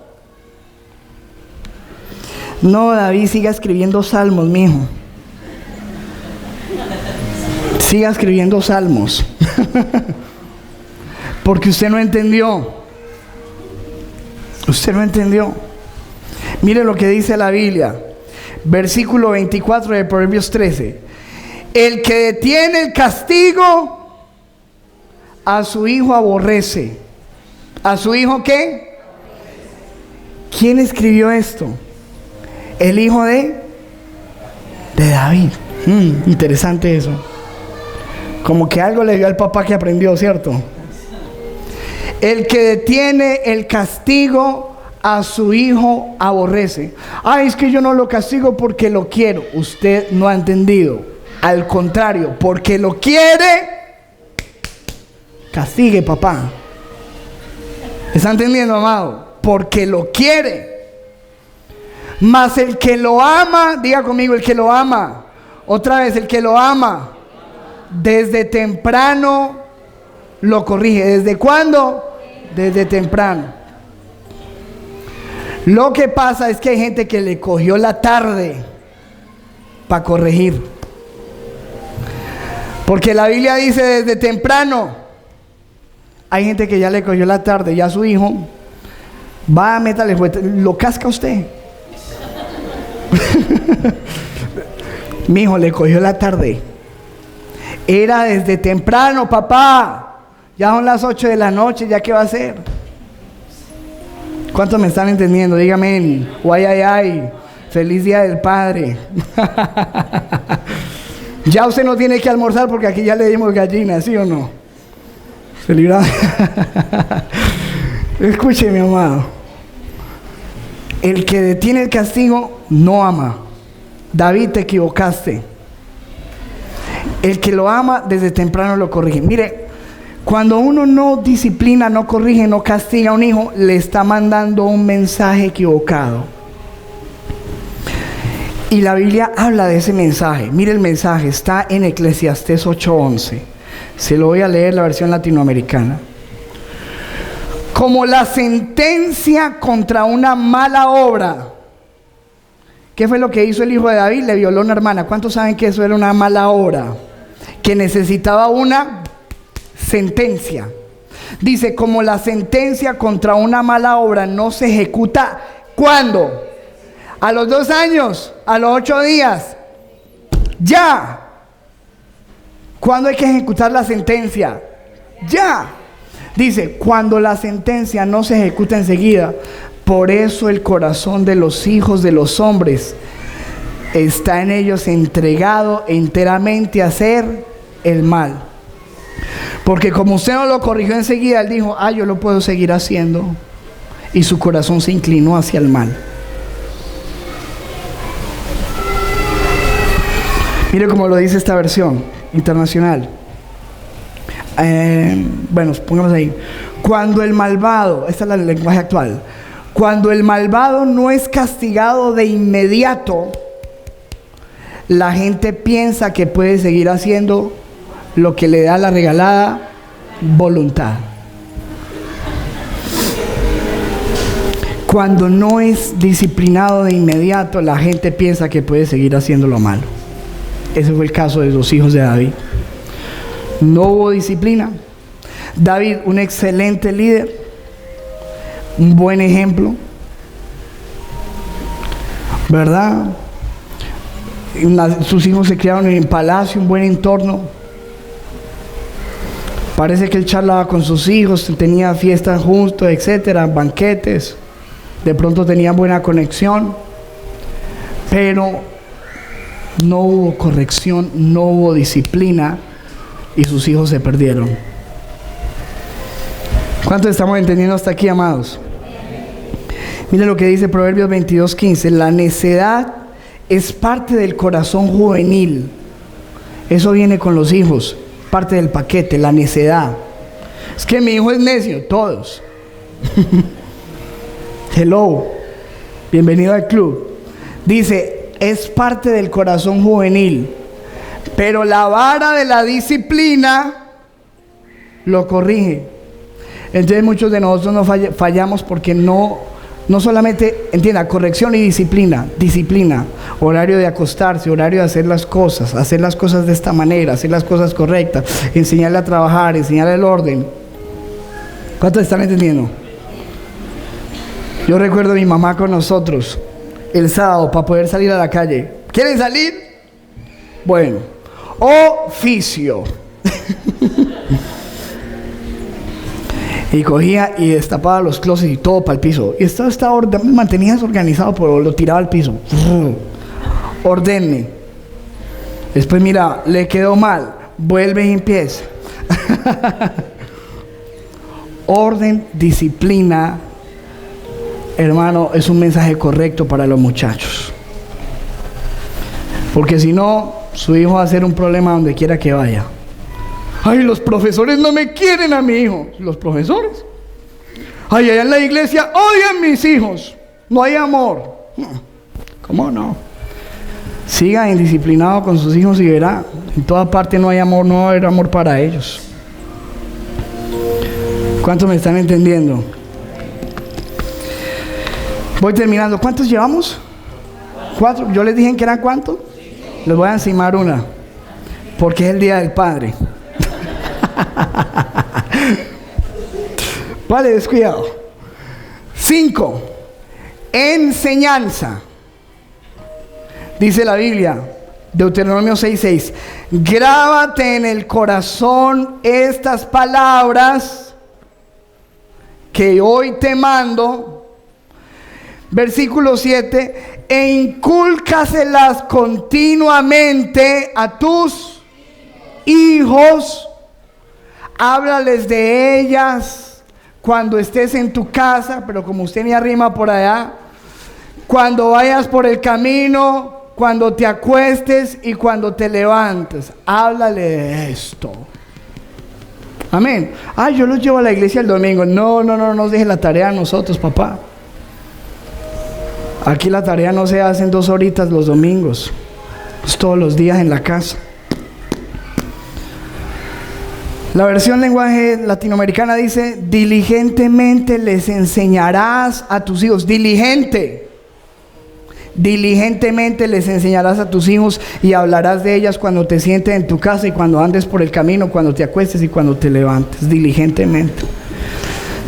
No, David, siga escribiendo salmos, mijo. Siga escribiendo salmos. Porque usted no entendió. Usted no entendió. Mire lo que dice la Biblia. Versículo 24 de Proverbios 13. El que detiene el castigo, a su hijo aborrece. ¿A su hijo qué? ¿Quién escribió esto? El hijo de David. Interesante eso. Como que algo le dio al papá que aprendió, ¿cierto? El que detiene el castigo, a su hijo aborrece. Ay, es que yo no lo castigo porque lo quiero. Usted no ha entendido. Al contrario, porque lo quiere, castigue, papá. ¿Está entendiendo, amado? Porque lo quiere. Mas el que lo ama, diga conmigo, el que lo ama. Otra vez, el que lo ama, desde temprano lo corrige. ¿Desde cuándo? Desde temprano. Lo que pasa es que hay gente que le cogió la tarde para corregir. Porque la Biblia dice desde temprano. Hay gente que ya le cogió la tarde, ya su hijo va, métale, lo casca usted. Mi hijo le cogió la tarde. Era desde temprano, papá. Ya son las 8 de la noche, ¿ya qué va a hacer? ¿Cuántos me están entendiendo? Dígame, guay, ay, ay, feliz día del padre. Ya usted no tiene que almorzar porque aquí ya le dimos gallina, ¿sí o no? Se libra. Escuche, mi amado. El que detiene el castigo no ama. David, te equivocaste. El que lo ama desde temprano lo corrige. Mire, cuando uno no disciplina, no corrige, no castiga a un hijo, le está mandando un mensaje equivocado. Y la Biblia habla de ese mensaje. Mire el mensaje, está en Eclesiastés 8:11. Se lo voy a leer la versión latinoamericana. Como la sentencia contra una mala obra. ¿Qué fue lo que hizo el hijo de David? Le violó a una hermana. ¿Cuántos saben que eso era una mala obra? Que necesitaba una sentencia. Dice, como la sentencia contra una mala obra no se ejecuta, ¿cuándo? A los 2 años, a los 8 días, ya. ¿Cuándo hay que ejecutar la sentencia? Ya. Dice, cuando la sentencia no se ejecuta enseguida, por eso el corazón de los hijos de los hombres está en ellos entregado enteramente a hacer el mal. Porque como usted no lo corrigió enseguida, él dijo, yo lo puedo seguir haciendo. Y su corazón se inclinó hacia el mal. Mire cómo lo dice esta versión internacional. Bueno, pongamos ahí. Cuando el malvado, esta es el lenguaje actual, cuando el malvado no es castigado de inmediato, la gente piensa que puede seguir haciendo lo que le da la regalada voluntad. Cuando no es disciplinado de inmediato, la gente piensa que puede seguir haciendo lo malo. Ese fue el caso de los hijos de David. No hubo disciplina. David, un excelente líder, un buen ejemplo, ¿verdad? Sus hijos se criaron en el palacio, un buen entorno. Parece que él charlaba con sus hijos, tenía fiestas juntos, etcétera, banquetes. De pronto tenían buena conexión, pero no hubo corrección, no hubo disciplina y sus hijos se perdieron. ¿Cuántos estamos entendiendo hasta aquí, amados? Miren lo que dice Proverbios 22:15. La necedad es parte del corazón juvenil. Eso viene con los hijos, parte del paquete, la necedad. Es que mi hijo es necio, todos. Hello, bienvenido al club. Dice, es parte del corazón juvenil, pero la vara de la disciplina lo corrige. Entonces muchos de nosotros no fallamos porque no solamente, entienda, corrección y disciplina, horario de acostarse, horario de hacer las cosas de esta manera, hacer las cosas correctas, enseñarle a trabajar, enseñarle el orden. ¿Cuántos están entendiendo? Yo recuerdo a mi mamá con nosotros el sábado para poder salir a la calle. ¿Quieren salir? Bueno, oficio. Y cogía y destapaba los closets y todo para el piso. Y esto mantenía desorganizado, pero lo tiraba al piso. Ordene. Después mira, le quedó mal. Vuelve y empieza. Orden, disciplina, hermano, es un mensaje correcto para los muchachos. Porque si no, su hijo va a ser un problema donde quiera que vaya. Ay, los profesores no me quieren a mi hijo. ¿Los profesores? Ay, allá en la iglesia odian mis hijos. No hay amor. ¿Cómo no? Siga indisciplinado con sus hijos y verá, en toda parte no hay amor, no va a haber amor para ellos. ¿Cuántos me están entendiendo? Voy terminando. ¿Cuántos llevamos? 4. Yo les dije que eran ¿cuántos? Les voy a encimar una, porque es el Día del Padre. Vale, descuidado. 5. Enseñanza. Dice la Biblia, Deuteronomio 6:6, grábate en el corazón estas palabras que hoy te mando. Versículo 7, e incúlcaselas continuamente a tus hijos. Háblales de ellas cuando estés en tu casa, pero como usted me arrima por allá, cuando vayas por el camino, cuando te acuestes y cuando te levantes, háblale de esto. Amén. Yo los llevo a la iglesia el domingo. No nos deje la tarea a nosotros, papá. Aquí la tarea no se hace en 2 horitas los domingos, es todos los días en la casa. La versión lenguaje latinoamericana dice, diligentemente les enseñarás a tus hijos. Diligentemente les enseñarás a tus hijos y hablarás de ellas cuando te sientes en tu casa y cuando andes por el camino, cuando te acuestes y cuando te levantes. Diligentemente.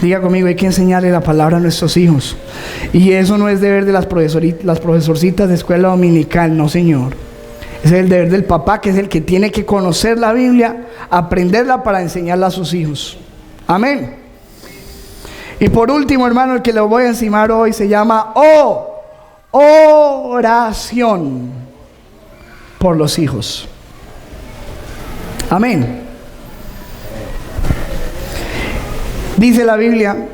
Diga conmigo, hay que enseñarle la palabra a nuestros hijos. Y eso no es deber de las profesorcitas de escuela dominical, no señor. Es el deber del papá, que es el que tiene que conocer la Biblia, aprenderla para enseñarla a sus hijos. Amén. Y por último, hermano, el que le voy a encimar hoy se llama oración por los hijos. Amén. Dice la Biblia,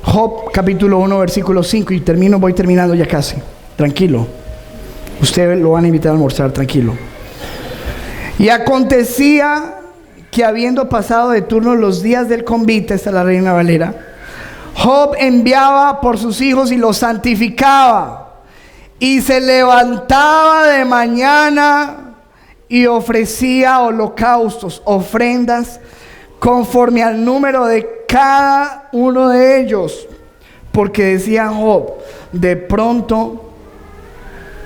Job capítulo 1 versículo 5, y voy terminando ya casi. Tranquilo. Usted lo van a invitar a almorzar, tranquilo. Y acontecía que habiendo pasado de turno los días del convite, esta es la Reina Valera, Job enviaba por sus hijos y los santificaba. Y se levantaba de mañana y ofrecía holocaustos, ofrendas, conforme al número de cada uno de ellos. Porque decía Job, de pronto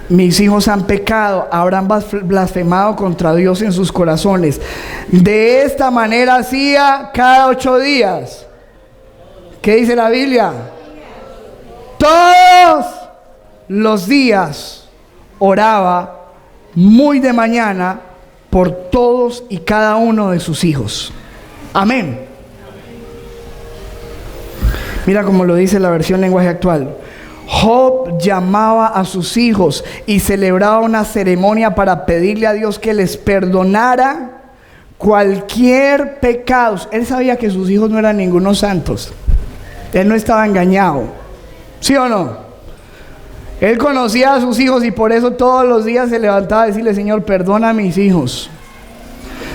mis hijos han pecado, habrán blasfemado contra Dios en sus corazones. De esta manera hacía cada 8 días. ¿Qué dice la Biblia? Todos los días oraba muy de mañana por todos y cada uno de sus hijos. Amén. Mira cómo lo dice la versión lenguaje actual. Job llamaba a sus hijos y celebraba una ceremonia para pedirle a Dios que les perdonara cualquier pecado. Él sabía que sus hijos no eran ningunos santos. Él no estaba engañado. ¿Sí o no? Él conocía a sus hijos y por eso todos los días se levantaba a decirle, Señor, perdona a mis hijos.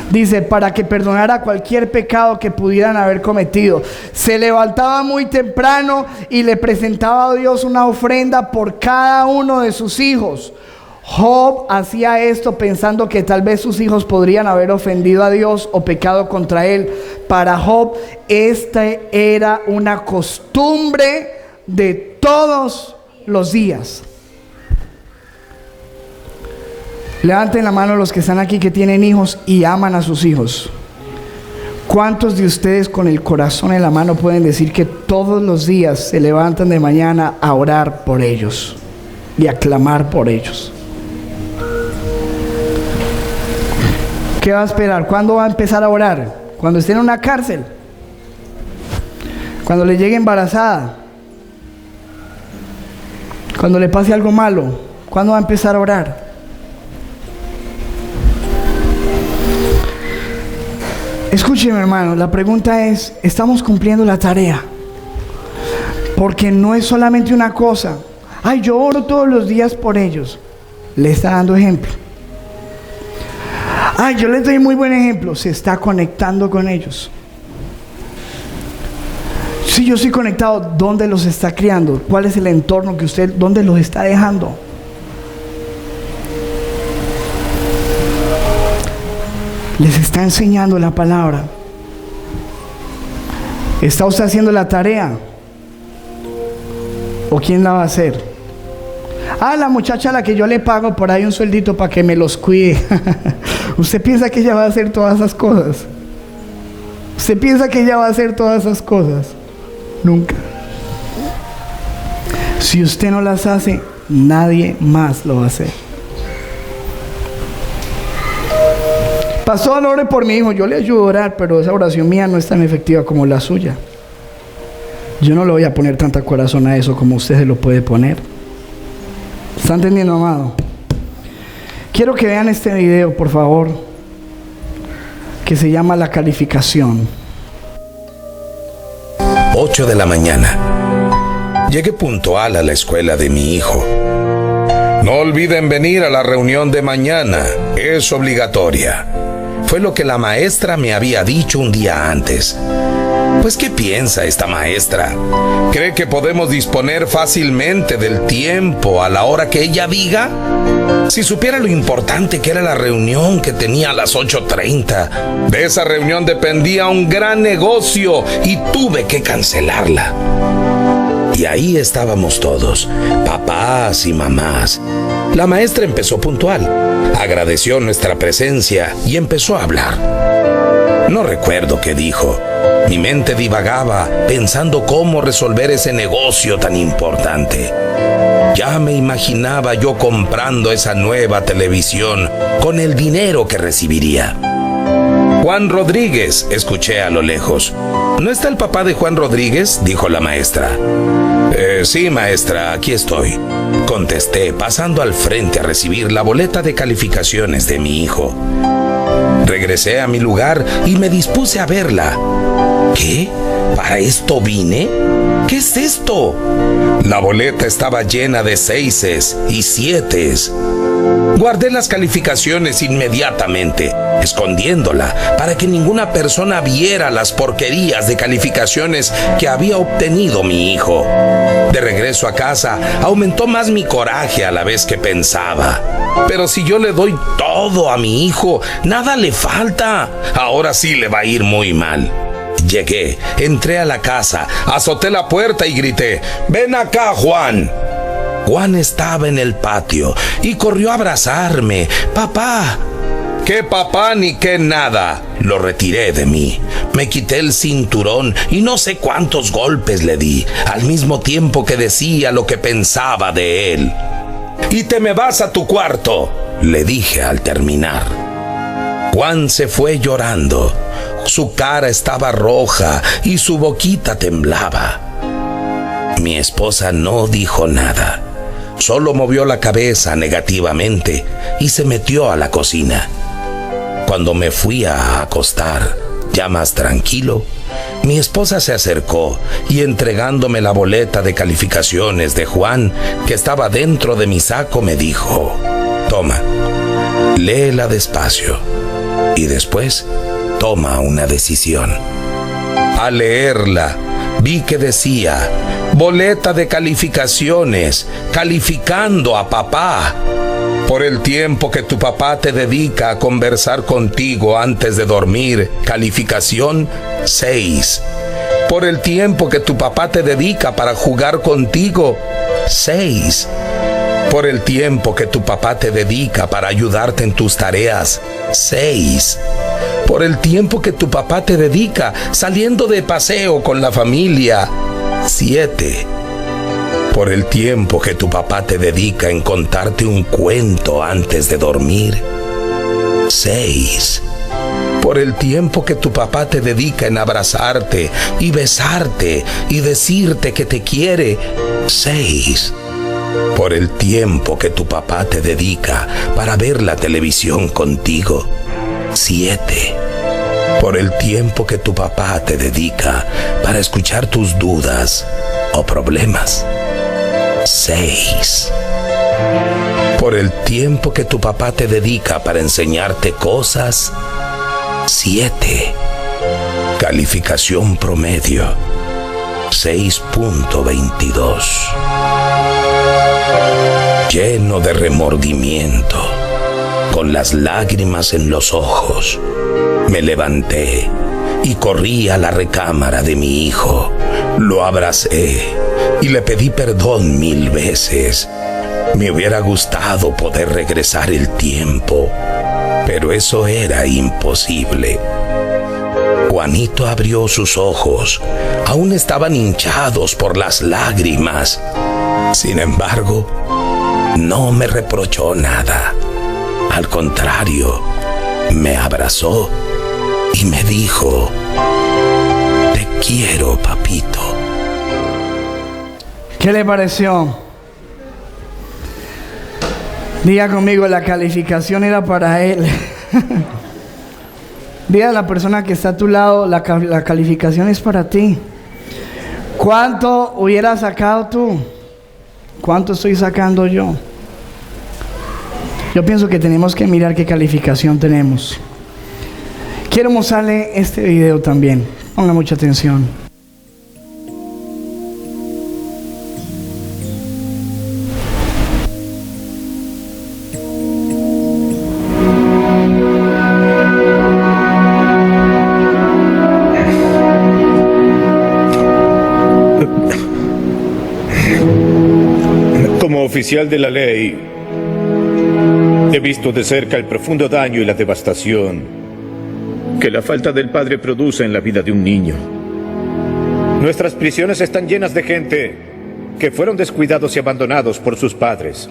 Dice, para que perdonara cualquier pecado que pudieran haber cometido. Se levantaba muy temprano y le presentaba a Dios una ofrenda por cada uno de sus hijos. Job hacía esto pensando que tal vez sus hijos podrían haber ofendido a Dios o pecado contra él. Para Job, esta era una costumbre de todos los días. Levanten la mano los que están aquí que tienen hijos y aman a sus hijos. ¿Cuántos de ustedes con el corazón en la mano pueden decir que todos los días se levantan de mañana a orar por ellos y a clamar por ellos? ¿Qué va a esperar? ¿Cuándo va a empezar a orar? ¿Cuando esté en una cárcel? ¿Cuando le llegue embarazada? ¿Cuando le pase algo malo? ¿Cuándo va a empezar a orar? Escúcheme, hermano, la pregunta es, ¿estamos cumpliendo la tarea? Porque no es solamente una cosa. Yo oro todos los días por ellos. Le está dando ejemplo. Yo les doy muy buen ejemplo. Se está conectando con ellos. Si yo estoy conectado, ¿dónde los está criando? ¿Cuál es el entorno que usted, dónde los está dejando? Les está enseñando la palabra. ¿Está usted haciendo la tarea? ¿O quién la va a hacer? La muchacha a la que yo le pago por ahí un sueldito para que me los cuide. ¿Usted piensa que ella va a hacer todas esas cosas? ¿Usted piensa que ella va a hacer todas esas cosas? Nunca. Si usted no las hace, nadie más lo va a hacer. Pastor, ore por mi hijo. Yo le ayudo a orar, pero esa oración mía no es tan efectiva como la suya. Yo no le voy a poner tanta corazón a eso como usted se lo puede poner. ¿Está entendiendo, amado? Quiero que vean este video, por favor, que se llama La Calificación. 8 de la mañana. Llegué puntual a la escuela de mi hijo. No olviden venir a la reunión de mañana, es obligatoria. Fue lo que la maestra me había dicho un día antes. Pues, ¿qué piensa esta maestra? ¿Cree que podemos disponer fácilmente del tiempo a la hora que ella diga? Si supiera lo importante que era la reunión que tenía a las 8:30, de esa reunión dependía un gran negocio y tuve que cancelarla. Y ahí estábamos todos, papás y mamás. La maestra empezó puntual, agradeció nuestra presencia y empezó a hablar. No recuerdo qué dijo. Mi mente divagaba pensando cómo resolver ese negocio tan importante. Ya me imaginaba yo comprando esa nueva televisión con el dinero que recibiría. Juan Rodríguez, escuché a lo lejos. ¿No está el papá de Juan Rodríguez?, dijo la maestra. Sí, maestra, aquí estoy, contesté, pasando al frente a recibir la boleta de calificaciones de mi hijo. Regresé a mi lugar y me dispuse a verla. ¿Qué? ¿Para esto vine? ¿Qué es esto? La boleta estaba llena de 6 y 7. Guardé las calificaciones inmediatamente, escondiéndola para que ninguna persona viera las porquerías de calificaciones que había obtenido mi hijo. De regreso a casa, aumentó más mi coraje a la vez que pensaba. Pero si yo le doy todo a mi hijo, nada le falta. Ahora sí le va a ir muy mal. Llegué, entré a la casa, azoté la puerta y grité: «¡Ven acá, Juan!». Juan estaba en el patio y corrió a abrazarme. «¡Papá!». «¿Qué papá ni qué nada?». Lo retiré de mí. Me quité el cinturón y no sé cuántos golpes le di, al mismo tiempo que decía lo que pensaba de él. «Y te me vas a tu cuarto», le dije al terminar. Juan se fue llorando. Su cara estaba roja y su boquita temblaba. Mi esposa no dijo nada, solo movió la cabeza negativamente y se metió a la cocina. Cuando me fui a acostar, ya más tranquilo, mi esposa se acercó y, entregándome la boleta de calificaciones de Juan, que estaba dentro de mi saco, me dijo: «Toma, léela despacio y después toma una decisión». Al leerla, vi que decía: «Boleta de calificaciones, calificando a papá. Por el tiempo que tu papá te dedica a conversar contigo antes de dormir, calificación 6. Por el tiempo que tu papá te dedica para jugar contigo, 6. Por el tiempo que tu papá te dedica para ayudarte en tus tareas, 6. Por el tiempo que tu papá te dedica saliendo de paseo con la familia, 7. Por el tiempo que tu papá te dedica en contarte un cuento antes de dormir, 6. Por el tiempo que tu papá te dedica en abrazarte y besarte y decirte que te quiere, 6. Por el tiempo que tu papá te dedica para ver la televisión contigo, 7. Por el tiempo que tu papá te dedica para escuchar tus dudas o problemas, 6. Por el tiempo que tu papá te dedica para enseñarte cosas, 7. Calificación promedio, 6.22. Lleno de remordimiento, con las lágrimas en los ojos, me levanté y corrí a la recámara de mi hijo. Lo abracé y le pedí perdón 1000 veces. Me hubiera gustado poder regresar el tiempo, pero eso era imposible. Juanito abrió sus ojos. Aún estaban hinchados por las lágrimas. Sin embargo, no me reprochó nada. Al contrario, me abrazó y me dijo: te quiero, papito. ¿Qué le pareció? Diga conmigo, la calificación era para él. Diga a la persona que está a tu lado, la calificación es para ti. ¿Cuánto hubieras sacado tú? ¿Cuánto estoy sacando yo? Yo pienso que tenemos que mirar qué calificación tenemos. Quiero mostrarle este video también. Ponga mucha atención. Como oficial de la ley, he visto de cerca el profundo daño y la devastación que la falta del padre produce en la vida de un niño. Nuestras prisiones están llenas de gente que fueron descuidados y abandonados por sus padres,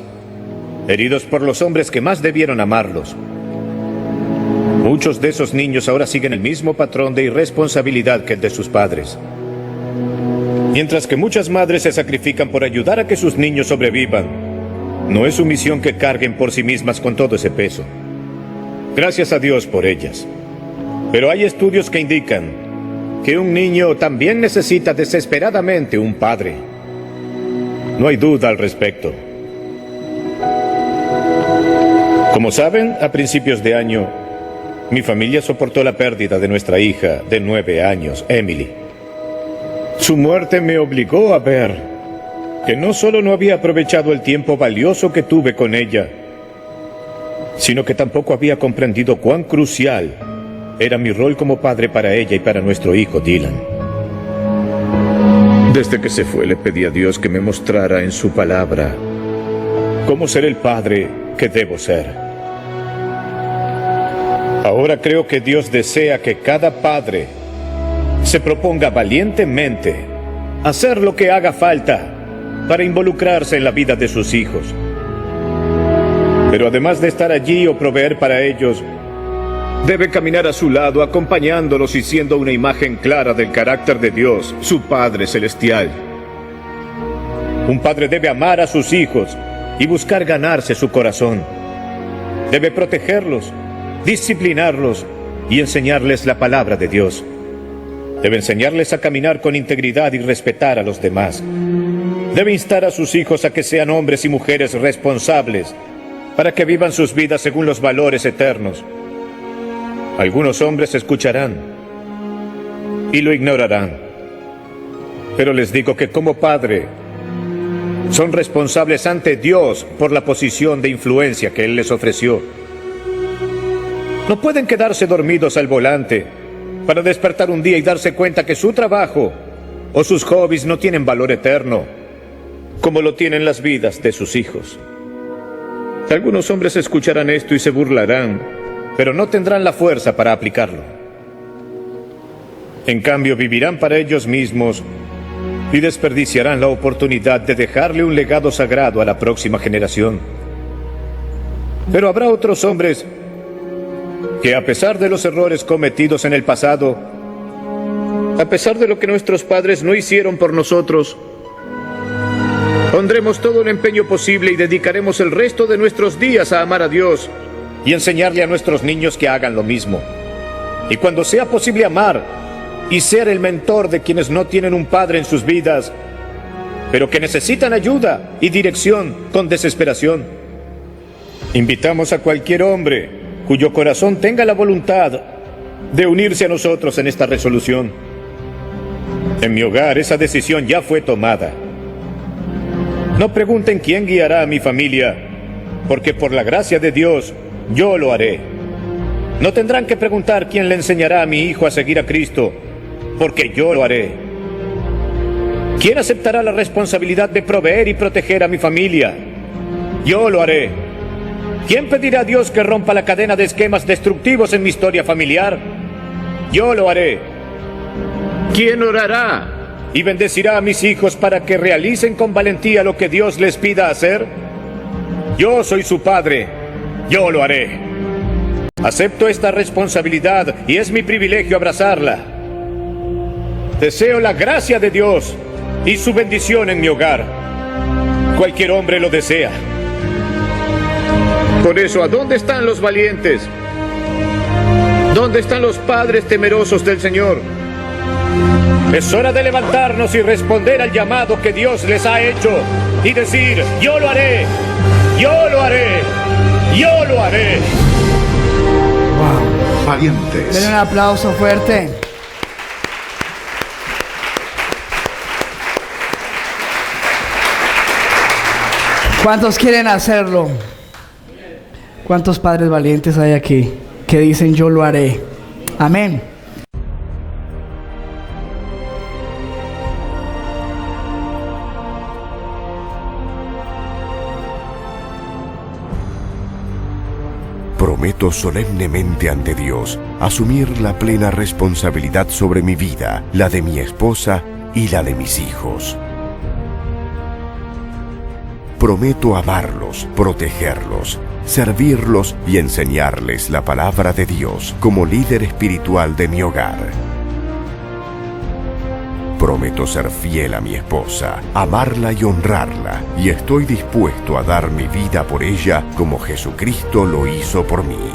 heridos por los hombres que más debieron amarlos. Muchos de esos niños ahora siguen el mismo patrón de irresponsabilidad que el de sus padres. Mientras que muchas madres se sacrifican por ayudar a que sus niños sobrevivan, no es su misión que carguen por sí mismas con todo ese peso. Gracias a Dios por ellas. Pero hay estudios que indican que un niño también necesita desesperadamente un padre. No hay duda al respecto. Como saben, a principios de año, mi familia soportó la pérdida de nuestra hija de 9 años, Emily. Su muerte me obligó a ver que no solo no había aprovechado el tiempo valioso que tuve con ella, sino que tampoco había comprendido cuán crucial era mi rol como padre para ella y para nuestro hijo Dylan. Desde que se fue, le pedí a Dios que me mostrara en su palabra cómo ser el padre que debo ser. Ahora creo que Dios desea que cada padre se proponga valientemente hacer lo que haga falta para involucrarse en la vida de sus hijos. Pero además de estar allí o proveer para ellos, debe caminar a su lado, acompañándolos y siendo una imagen clara del carácter de Dios, su Padre Celestial. Un padre debe amar a sus hijos y buscar ganarse su corazón. Debe protegerlos, disciplinarlos y enseñarles la palabra de Dios. Debe enseñarles a caminar con integridad y respetar a los demás. Debe instar a sus hijos a que sean hombres y mujeres responsables para que vivan sus vidas según los valores eternos. Algunos hombres escucharán y lo ignorarán, pero les digo que como padre son responsables ante Dios por la posición de influencia que Él les ofreció. No pueden quedarse dormidos al volante para despertar un día y darse cuenta que su trabajo o sus hobbies no tienen valor eterno, como lo tienen las vidas de sus hijos. Algunos hombres escucharán esto y se burlarán, pero no tendrán la fuerza para aplicarlo. En cambio, vivirán para ellos mismos y desperdiciarán la oportunidad de dejarle un legado sagrado a la próxima generación. Pero habrá otros hombres que, a pesar de los errores cometidos en el pasado, a pesar de lo que nuestros padres no hicieron por nosotros, pondremos todo el empeño posible y dedicaremos el resto de nuestros días a amar a Dios y enseñarle a nuestros niños que hagan lo mismo. Y cuando sea posible amar y ser el mentor de quienes no tienen un padre en sus vidas, pero que necesitan ayuda y dirección con desesperación, invitamos a cualquier hombre cuyo corazón tenga la voluntad de unirse a nosotros en esta resolución. En mi hogar esa decisión ya fue tomada. No pregunten quién guiará a mi familia, porque por la gracia de Dios yo lo haré. No tendrán que preguntar quién le enseñará a mi hijo a seguir a Cristo, porque yo lo haré. ¿Quién aceptará la responsabilidad de proveer y proteger a mi familia? Yo lo haré. ¿Quién pedirá a Dios que rompa la cadena de esquemas destructivos en mi historia familiar? Yo lo haré. ¿Quién orará y bendecirá a mis hijos para que realicen con valentía lo que Dios les pida hacer? Yo soy su padre. Yo lo haré. Acepto esta responsabilidad y es mi privilegio abrazarla. Deseo la gracia de Dios y su bendición en mi hogar. Cualquier hombre lo desea. Por eso, ¿a dónde están los valientes? ¿Dónde están los padres temerosos del Señor? Es hora de levantarnos y responder al llamado que Dios les ha hecho y decir: yo lo haré, yo lo haré, yo lo haré. Wow. Valientes. Denle un aplauso fuerte. ¿Cuántos quieren hacerlo? ¿Cuántos padres valientes hay aquí que dicen yo lo haré? Amén. Prometo solemnemente ante Dios asumir la plena responsabilidad sobre mi vida, la de mi esposa y la de mis hijos. Prometo amarlos, protegerlos, servirlos y enseñarles la palabra de Dios como líder espiritual de mi hogar. Prometo ser fiel a mi esposa, amarla y honrarla, y estoy dispuesto a dar mi vida por ella como Jesucristo lo hizo por mí.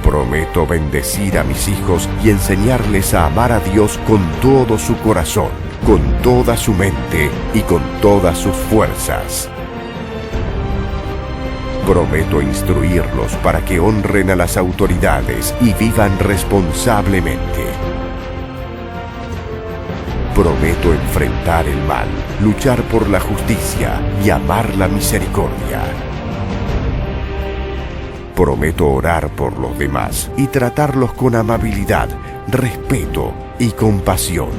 Prometo bendecir a mis hijos y enseñarles a amar a Dios con todo su corazón, con toda su mente y con todas sus fuerzas. Prometo instruirlos para que honren a las autoridades y vivan responsablemente. Prometo enfrentar el mal, luchar por la justicia y amar la misericordia. Prometo orar por los demás y tratarlos con amabilidad, respeto y compasión.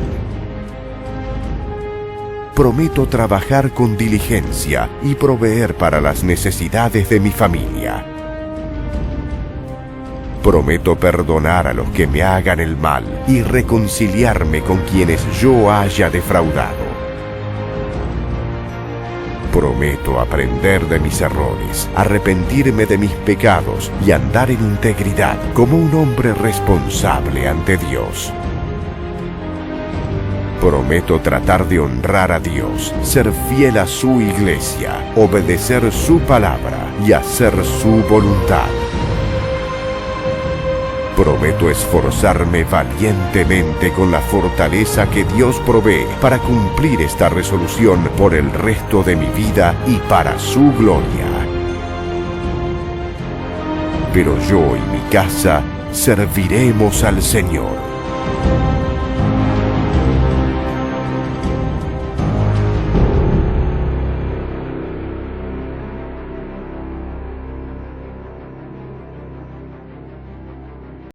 Prometo trabajar con diligencia y proveer para las necesidades de mi familia. Prometo perdonar a los que me hagan el mal y reconciliarme con quienes yo haya defraudado. Prometo aprender de mis errores, arrepentirme de mis pecados y andar en integridad como un hombre responsable ante Dios. Prometo tratar de honrar a Dios, ser fiel a su iglesia, obedecer su palabra y hacer su voluntad. Prometo esforzarme valientemente con la fortaleza que Dios provee para cumplir esta resolución por el resto de mi vida y para su gloria. Pero yo y mi casa serviremos al Señor.